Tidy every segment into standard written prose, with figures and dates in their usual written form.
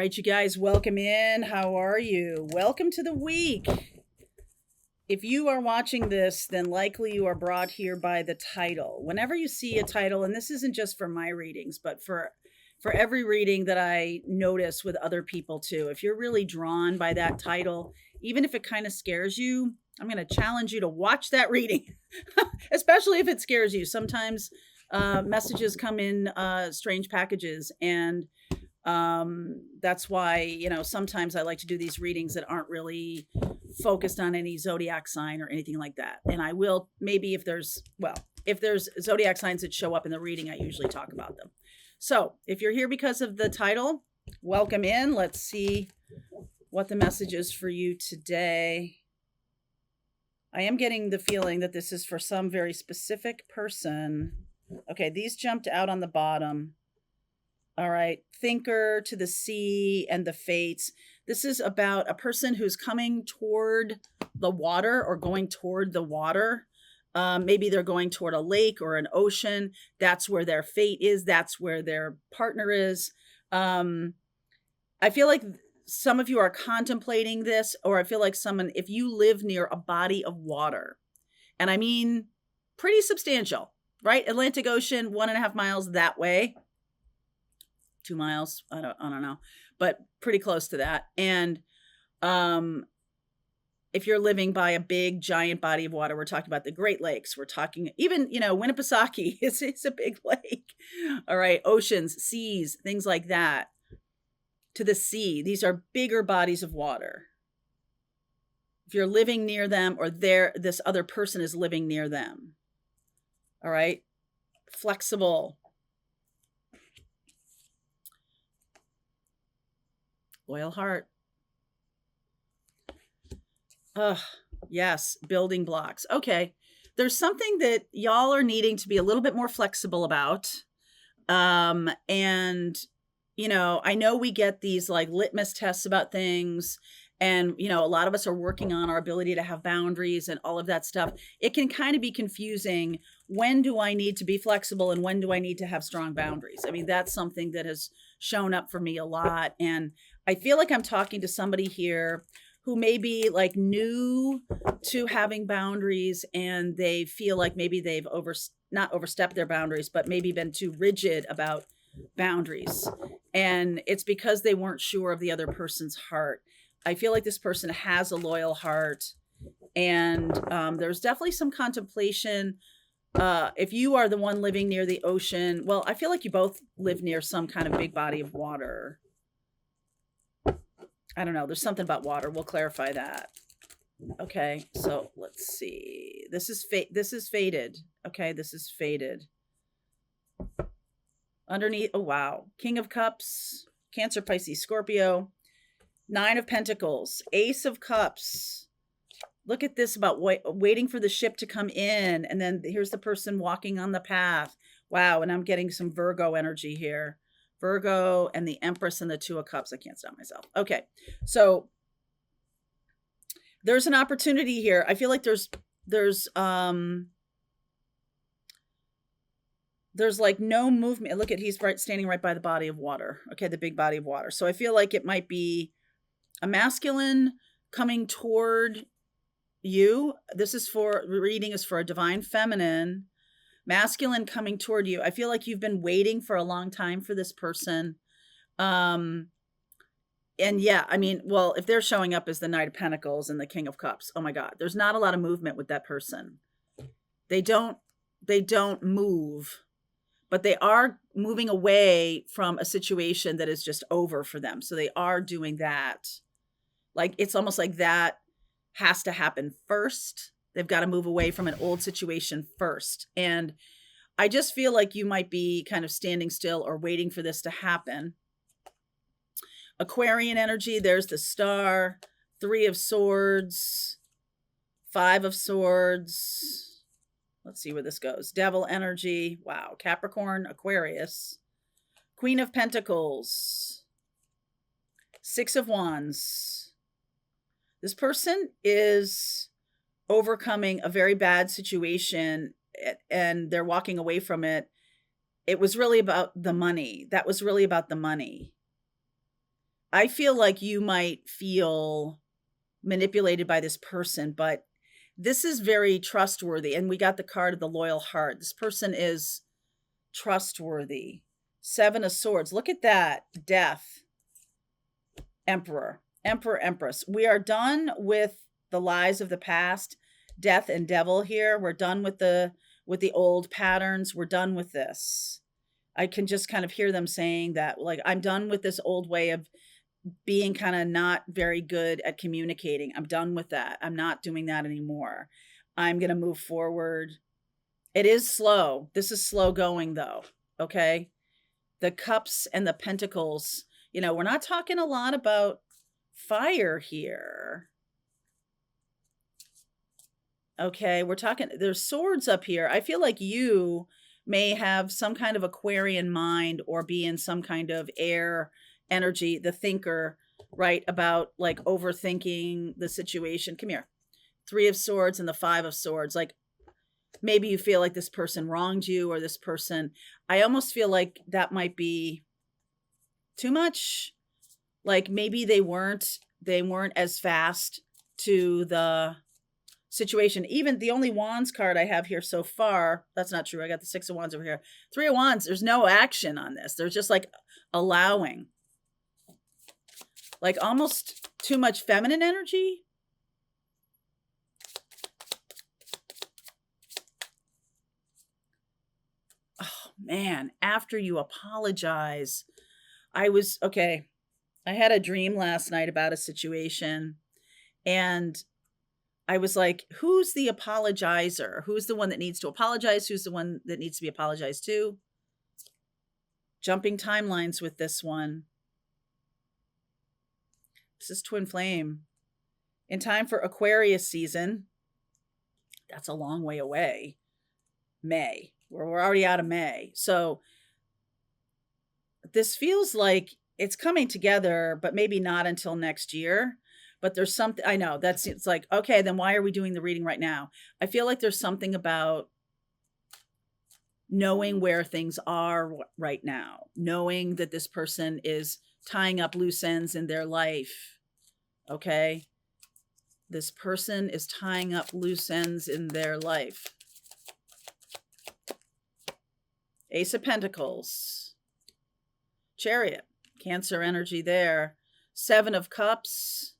right, you guys, welcome in. How are you? Welcome to the week. If you are watching this, then likely you are brought here by the title. Whenever you see a title, and this isn't just for my readings, but for every reading that I notice with other people too. If you're really drawn by that title, even if it kind of scares you, I'm going to challenge you to watch that reading, especially if it scares you. Sometimes messages come in strange packages, and that's why sometimes I like to do these readings that aren't really focused on any zodiac sign or anything like that. And I will, maybe if there's zodiac signs that show up in the reading, I usually talk about them. So if you're here because of the title, welcome in. Let's see what the message is for you today. I am getting the feeling that this is for some very specific person. Okay, these jumped out on the bottom. All right, thinker, to the sea, and the fates. This is about a person who's coming toward the water or going toward the water. Maybe they're going toward a lake or an ocean. That's where their fate is. That's where their partner is. I feel like some of you are contemplating this, or I feel like if you live near a body of water, and I mean pretty substantial, right? Atlantic Ocean, 1.5 miles that way. 2 miles. I don't know, but pretty close to that. And if you're living by a big giant body of water, we're talking about the Great Lakes. We're talking even, Winnipesaukee it's a big lake. All right. Oceans, seas, things like that. To the sea. These are bigger bodies of water. If you're living near them, or this other person is living near them. All right. Flexible. Loyal heart. Yes, building blocks. Okay. There's something that y'all are needing to be a little bit more flexible about. And I know we get these like litmus tests about things, and a lot of us are working on our ability to have boundaries and all of that stuff. It can kind of be confusing. When do I need to be flexible and when do I need to have strong boundaries? I mean, that's something that has shown up for me a lot. And I feel like I'm talking to somebody here who may be like new to having boundaries, and they feel like maybe they've not overstepped their boundaries, but maybe been too rigid about boundaries. And it's because they weren't sure of the other person's heart. I feel like this person has a loyal heart, and there's definitely some contemplation. If you are the one living near the ocean, well, I feel like you both live near some kind of big body of water. I don't know. There's something about water. We'll clarify that. Okay. So let's see. This is faded. Okay. This is faded. Underneath. Oh, wow. King of Cups, Cancer, Pisces, Scorpio, 9 of Pentacles, Ace of Cups. Look at this about waiting for the ship to come in. And then here's the person walking on the path. Wow. And I'm getting some Virgo energy here. Virgo and the Empress and the 2 of Cups. I can't stop myself. Okay. So there's an opportunity here. I feel like there's like no movement. Look at, he's standing right by the body of water. Okay. The big body of water. So I feel like it might be a masculine coming toward you. Reading is for a divine feminine. Masculine coming toward you. I feel like you've been waiting for a long time for this person. And yeah, I mean, well, if they're showing up as the Knight of Pentacles and the King of Cups, oh my God, there's not a lot of movement with that person. They don't move, but they are moving away from a situation that is just over for them. So they are doing that. Like, it's almost like that has to happen first. They've got to move away from an old situation first. And I just feel like you might be kind of standing still or waiting for this to happen. Aquarian energy, there's the Star, 3 of Swords, 5 of Swords. Let's see where this goes. Devil energy. Wow. Capricorn, Aquarius. Queen of Pentacles. 6 of Wands. This person is overcoming a very bad situation, and they're walking away from it. It was really about the money. That was really about the money. I feel like you might feel manipulated by this person, but this is very trustworthy. And we got the card of the loyal heart. This person is trustworthy. Seven of Swords. Look at that. Death. Emperor. Emperor, Empress. We are done with the lies of the past. Death and Devil here. We're done with the old patterns. We're done with this. I can just kind of hear them saying that, like, I'm done with this old way of being kind of not very good at communicating. I'm done with that. I'm not doing that anymore. I'm going to move forward. It is slow. This is slow going though. Okay. The Cups and the Pentacles, we're not talking a lot about fire here. Okay. We're talking, there's swords up here. I feel like you may have some kind of Aquarian mind or be in some kind of air energy, the thinker, right? About like overthinking the situation. Come here. Three of Swords and the Five of Swords. Like maybe you feel like this person wronged you, or this person, I almost feel like that might be too much. Like maybe they weren't as fast to the situation. Even the only Wands card I have here so far, that's not true. I got the Six of Wands over here. Three of Wands, there's no action on this. They're just like allowing. Like almost too much feminine energy. Oh man, after you apologize. I had a dream last night about a situation, and I was like, who's the apologizer? Who's the one that needs to apologize? Who's the one that needs to be apologized to? Jumping timelines with this one. This is Twin Flame. In time for Aquarius season. That's a long way away. May. We're already out of May. So this feels like it's coming together, but maybe not until next year. But there's something, I know, it's like, okay, then why are we doing the reading right now? I feel like there's something about knowing where things are right now, knowing that this person is tying up loose ends in their life. Okay. This person is tying up loose ends in their life. Ace of Pentacles. Chariot. Cancer energy there. Seven of Cups.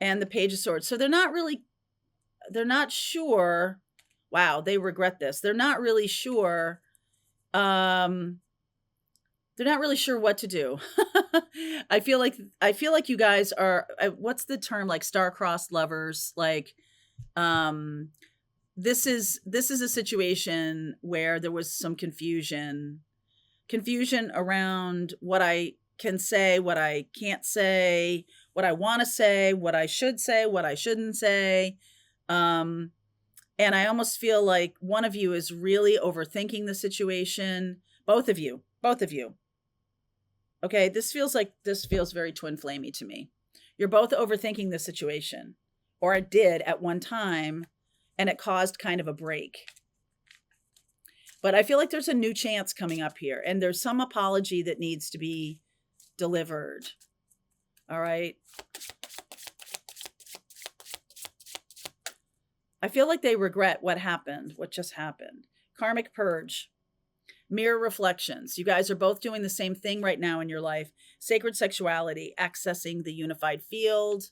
And the Page of Swords. So they're not sure. Wow, they regret this. They're not really sure. They're not really sure what to do. I feel like you guys are, what's the term, like star-crossed lovers? Like, this is a situation where there was some confusion around what I can say, what I can't say, what I want to say, what I should say, what I shouldn't say. And I almost feel like one of you is really overthinking the situation. Both of you. Okay, this feels very twin flamey to me. You're both overthinking the situation, or it did at one time, and it caused kind of a break. But I feel like there's a new chance coming up here, and there's some apology that needs to be delivered. All right. I feel like they regret what just happened. Karmic purge. Mirror reflections. You guys are both doing the same thing right now in your life. Sacred sexuality, accessing the unified field.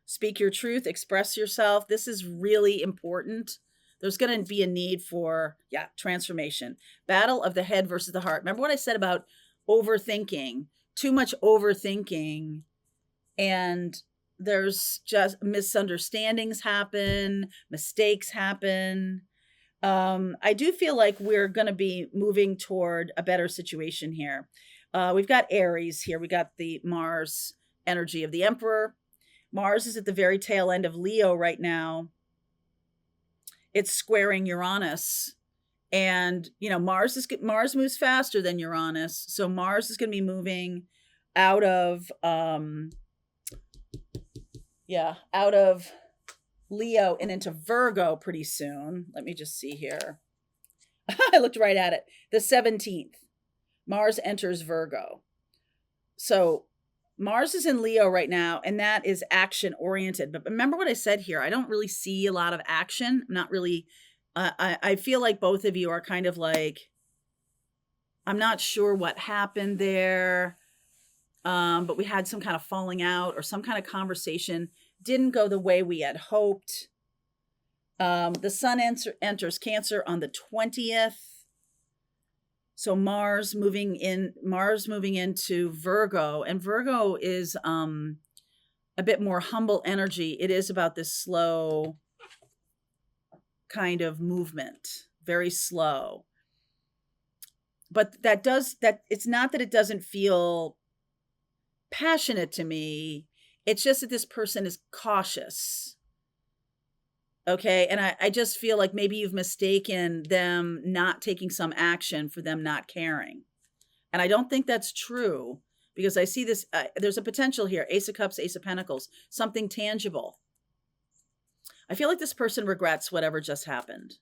Speak your truth, express yourself. This is really important. There's going to be a need for, transformation. Battle of the head versus the heart. Remember what I said about overthinking? Too much overthinking. And there's just misunderstandings happen, mistakes happen. I do feel like we're going to be moving toward a better situation here. We've got Aries here. We got the Mars energy of the Emperor. Mars is at the very tail end of Leo right now. It's squaring Uranus. And, Mars moves faster than Uranus. So Mars is going to be moving out of Leo and into Virgo pretty soon. Let me just see here. I looked right at it. The 17th, Mars enters Virgo. So Mars is in Leo right now, and that is action oriented. But remember what I said here. I don't really see a lot of action. I'm not really, I feel like both of you are kind of like, I'm not sure what happened there. But we had some kind of falling out or some kind of conversation didn't go the way we had hoped. The sun enters Cancer on the 20th. So Mars moving into Virgo, and Virgo is a bit more humble energy. It is about this slow kind of movement, very slow. But it's not that it doesn't feel passionate to me. It's just that this person is cautious. Okay. And I just feel like maybe you've mistaken them not taking some action for them not caring. And I don't think that's true, because I see this, there's a potential here. Ace of Cups, Ace of Pentacles, something tangible. I feel like this person regrets whatever just happened.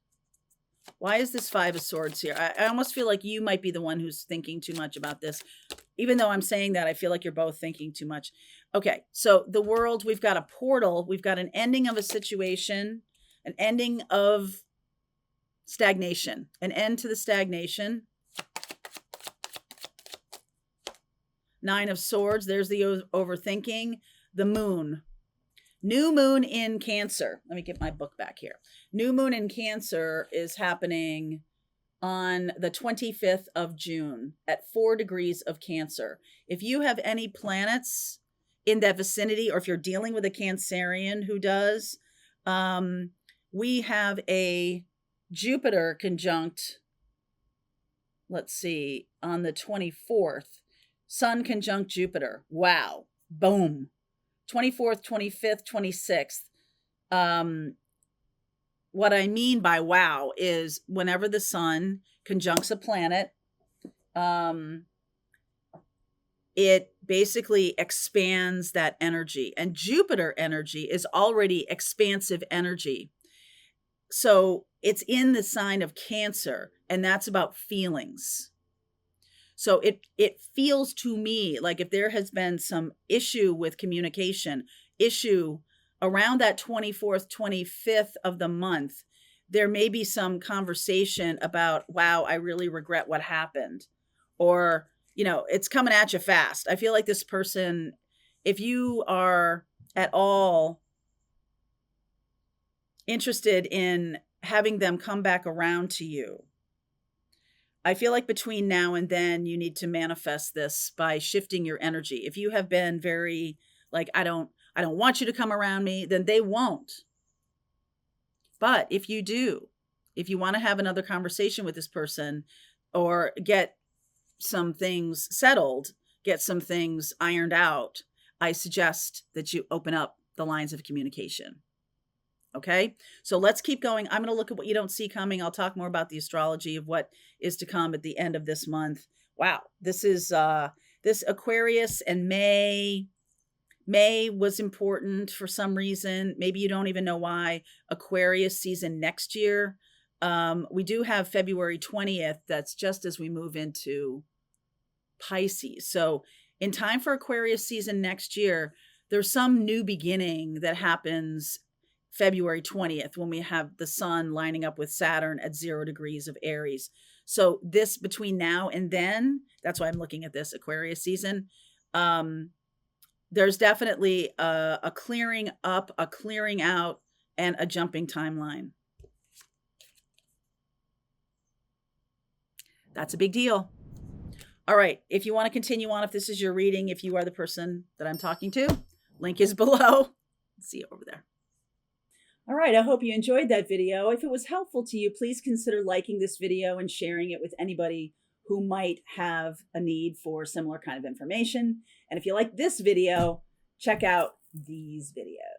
Why is this Five of Swords here? I almost feel like you might be the one who's thinking too much about this. Even though I'm saying that, I feel like you're both thinking too much. Okay, so the world, we've got a portal. We've got an ending of a situation, an ending of stagnation, an end to the stagnation. Nine of Swords, there's the overthinking. The moon. New moon in Cancer. Let me get my book back here. New moon in Cancer is happening on the 25th of June at 4 degrees of Cancer. If you have any planets in that vicinity, or if you're dealing with a Cancerian who does, we have a Jupiter conjunct, let's see, on the 24th. Sun conjunct Jupiter. Wow. Boom. 24th, 25th, 26th. What I mean by wow is whenever the sun conjuncts a planet, it basically expands that energy. And Jupiter energy is already expansive energy. So it's in the sign of Cancer, and that's about feelings. So it feels to me like if there has been some issue with communication, issue around that 24th, 25th of the month, there may be some conversation about, wow, I really regret what happened. Or, it's coming at you fast. I feel like this person, if you are at all interested in having them come back around to you, I feel like between now and then you need to manifest this by shifting your energy. If you have been very like, I don't want you to come around me, then they won't. But if you do, if you want to have another conversation with this person or get some things settled, get some things ironed out, I suggest that you open up the lines of communication. Okay, so let's keep going. I'm going to look at what you don't see coming. I'll talk more about the astrology of what is to come at the end of this month. Wow, this is this Aquarius and May. May was important for some reason. Maybe you don't even know why. Aquarius season next year. We do have February 20th. That's just as we move into Pisces. So in time for Aquarius season next year, there's some new beginning that happens February 20th, when we have the sun lining up with Saturn at 0 degrees of Aries. So this between now and then, that's why I'm looking at this Aquarius season. There's definitely a clearing up, a clearing out, and a jumping timeline. That's a big deal. All right. If you want to continue on, if this is your reading, if you are the person that I'm talking to, link is below. See you over there. All right, I hope you enjoyed that video. If it was helpful to you, please consider liking this video and sharing it with anybody who might have a need for similar kind of information. And if you like this video, check out these videos.